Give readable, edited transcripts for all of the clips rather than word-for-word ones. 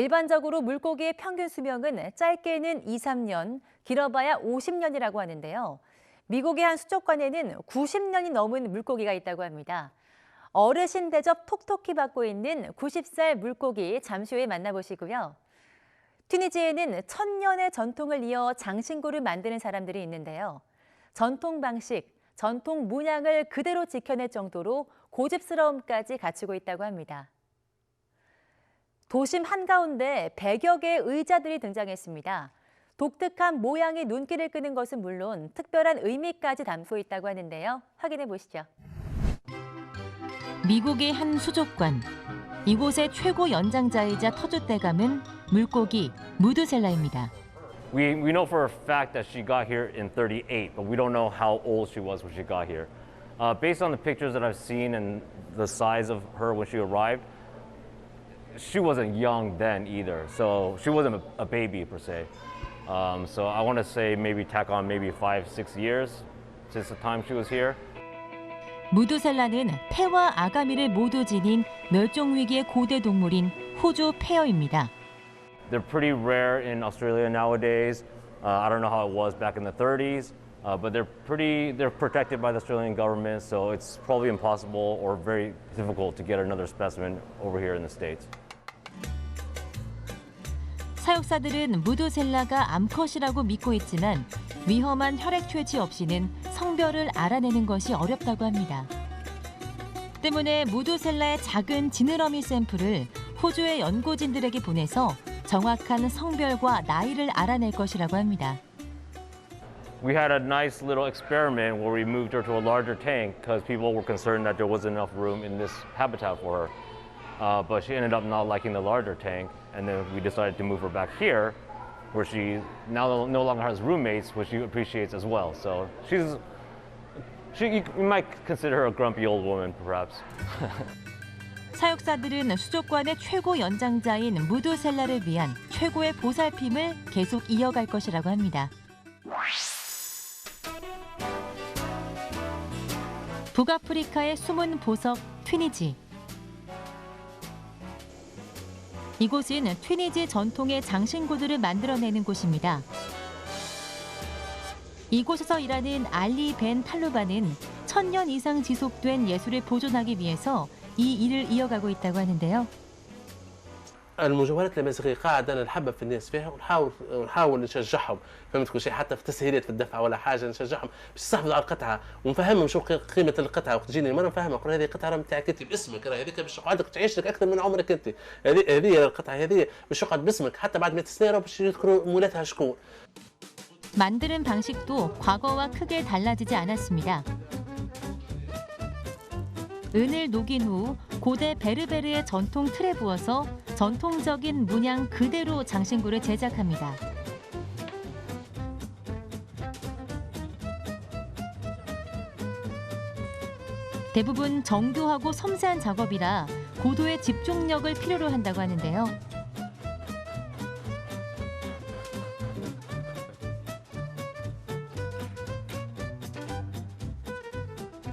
일반적으로 물고기의 평균 수명은 짧게는 2, 3년, 길어봐야 50년이라고 하는데요. 미국의 한 수족관에는 90년이 넘은 물고기가 있다고 합니다. 어르신 대접 톡톡히 받고 있는 90살 물고기 잠시 후에 만나보시고요. 튀니지에는 1000년의 전통을 이어 장신구를 만드는 사람들이 있는데요. 전통 방식, 전통 문양을 그대로 지켜낼 정도로 고집스러움까지 갖추고 있다고 합니다. 도심 한가운데 100여 개의 의자들이 등장했습니다. 독특한 모양이 눈길을 끄는 것은 물론 특별한 의미까지 담고 있다고 하는데요. 확인해 보시죠. 미국의 한 수족관. 이곳의 최고 연장자이자 터줏대감은 물고기 무드셀라입니다. We know for a fact that she got here in 38, but we don't know how old she was when she got here. Based on the pictures that I've seen and the size of her when she arrived, she wasn't young then either, so she wasn't a baby per se. So I want to say maybe tack on maybe 5-6 years since the time she was here. 무드셀라는 폐와 아가미를 모두 지닌 멸종위기의 고대 동물인 호주 페어입니다. They're pretty rare in Australia nowadays. I don't know how it was back in the 30s, but they're protected by the Australian government, so it's probably impossible or very difficult to get another specimen over here in the States. 사육사들은 무드셀라가 암컷이라고 믿고 있지만 위험한 혈액 퇴치 없이는 성별을 알아내는 것이 어렵다고 합니다. 때문에 무드셀라의 작은 지느러미 샘플을 호주의 연구진들에게 보내서 정확한 성별과 나이를 알아낼 것이라고 합니다. We had a nice little experiment where we moved her to a larger tank because people were concerned that there wasn't enough room in this habitat for her. But she ended up not liking the larger tank, and then we decided to move her back here, where she now no longer has roommates, which she appreciates as well. So you might consider her a grumpy old woman, perhaps. 사육사들은 수족관의 최고 연장자인 무드셀라를 위한 최고의 보살핌을 계속 이어갈 것이라고 합니다. 북아프리카의 숨은 보석 튀니지. 이곳은 튀니지 전통의 장신구들을 만들어내는 곳입니다. 이곳에서 일하는 알리 벤 탈루바는 1000년 이상 지속된 예술을 보존하기 위해서 이 일을 이어가고 있다고 하는데요. المجوهرات الامازيغيه قاعده نحبب في الناس فيها ونحاول نشجعهم، فهمت كل شيء، حتى في تسهيلات في الدفع ولا حاجه نشجعهم باش يحافظوا على القطعه ونفهمهم شو قيمه القطعه. وقت تجيني المره نفهمها نقول هذه قطعه نتاعك انت باسمك، راهي هذيك باش تقعدك تعيش لك اكثر من عمرك انت، هذه القطعه هذه باش تقعد باسمك حتى بعد 100 سنه باش يذكروا مولاتها شكون. 만드는 방식도 과거와 크게 달라지지 않았습니다. 은을 녹인 후 고대 베르베르의 전통 틀에 부어서 전통적인 문양 그대로 장신구를 제작합니다. 대부분 정교하고 섬세한 작업이라 고도의 집중력을 필요로 한다고 하는데요.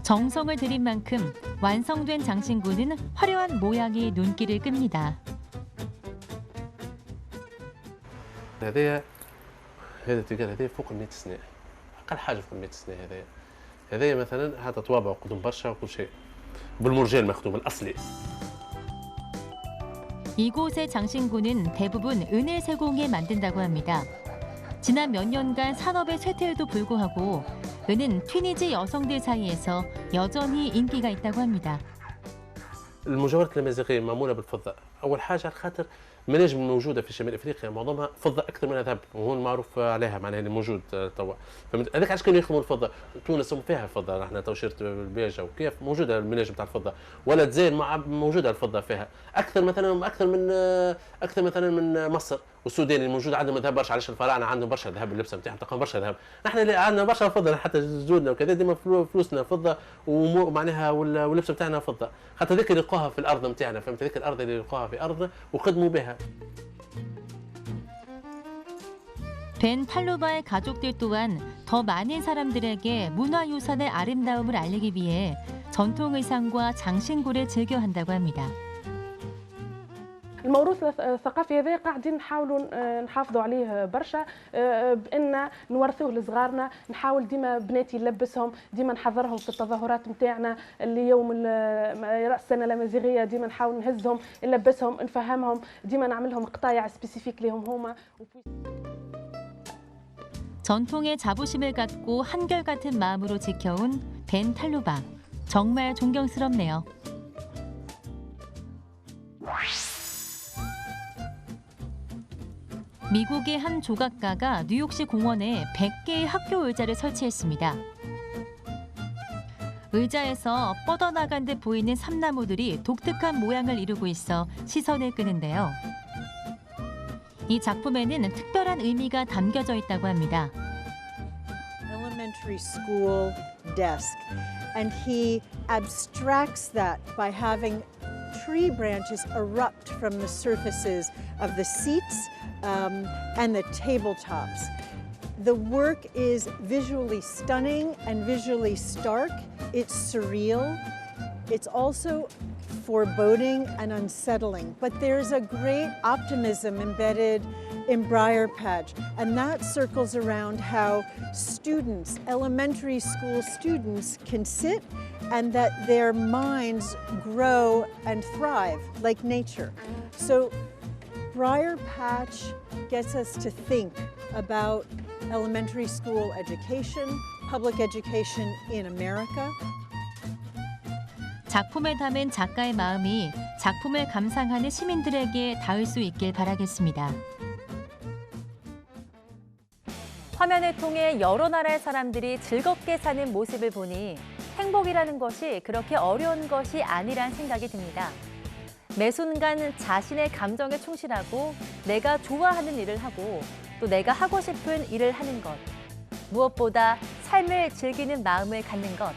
정성을 들인 만큼 완성된 장신구는 화려한 모양이 눈길을 끕니다. هذا تلقى هذا فوق 100 سنه، اقل حاجه فوق 100 سنه. هذا مثلا هذا طوابع وقدم برشا وكل شيء بالمرجان مخدوم الاصلي. 이곳의 장신구는 대부분 은을 세공에 만든다고 합니다. 지난 몇 년간 산업의 쇠퇴에도 불구하고 은은 튀니지 여성들 사이에서 여전히 인기가 있다고 합니다. المجوهرات الامازيغيه معموله بالفضه، اول حاجه خاطر المناجم الموجوده في شمال افريقيا معظمها فضه اكثر منها ذهب، وهو المعروف عليها معناها اللي موجود توا. فهمت هذاك علاش كانوا يخدموا الفضه. تونس فيها فضه، احنا تو شيرت بالبيجه وكيف موجوده المناجم تاع الفضه، ولا الجزائر موجوده الفضه فيها اكثر مثلا من مصر والسودان الموجود عندهم ذهب برشا. علاش الفراعنه عندهم برشا ذهب، اللبسه نتاعهم تلقاهم برشا ذهب. نحن اللي عندنا برشا فضه، حتى جدودنا وكذا ديما فلوسنا فضه ومعناها واللبسه نتاعنا فضه، خاطر ذيك اللي لقوها في الارض نتاعنا. فهمت ذيك الارض اللي لقوها في ارضنا وخدموا بها. 벤 탈루바의 가족들 또한 더 많은 사람들에게 문화유산의 아름다움을 알리기 위해 전통 의상과 장신구를 즐겨 한다고 합니다. الموروث الثقافي هذا قاعدين نحاولوا نحافظوا عليه برشا، بان نورثوه لصغارنا. نحاول ديما بناتي نلبسهم، ديما نحضرهم في التظاهرات نتاعنا اللي يوم راس السنه الامازيغيه، ديما نحاول نهزهم نلبسهم نفهمهم، ديما نعمل لهم قطايع سبيسيفيك ليهم هما. 전통의 자부심을 갖고 한결같은 마음으로 지켜온 벤 탈루바. 정말 존경스럽네요. 미국의 한 조각가가 뉴욕시 공원에 100개의 학교 의자를 설치했습니다. 의자에서 뻗어나간 듯 보이는 삼나무들이 독특한 모양을 이루고 있어 시선을 끄는데요. 이 작품에는 특별한 의미가 담겨져 있다고 합니다. Elementary school desk, and he abstracts that by having tree branches erupt from the surfaces of the seats and the tabletops. The work is visually stunning and visually stark. It's surreal. It's also foreboding and unsettling, but there's a great optimism embedded in Briar Patch, and that circles around how students, elementary school students, can sit and that their minds grow and thrive like nature. So Briar Patch gets us to think about elementary school education, public education in America. 작품에 담은 작가의 마음이 작품을 감상하는 시민들에게 닿을 수 있길 바라겠습니다. 화면을 통해 여러 나라의 사람들이 즐겁게 사는 모습을 보니 행복이라는 것이 그렇게 어려운 것이 아니란 생각이 듭니다. 매 순간 자신의 감정에 충실하고 내가 좋아하는 일을 하고 또 내가 하고 싶은 일을 하는 것. 무엇보다 삶을 즐기는 마음을 갖는 것.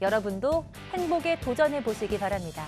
여러분도 행복에 도전해 보시기 바랍니다.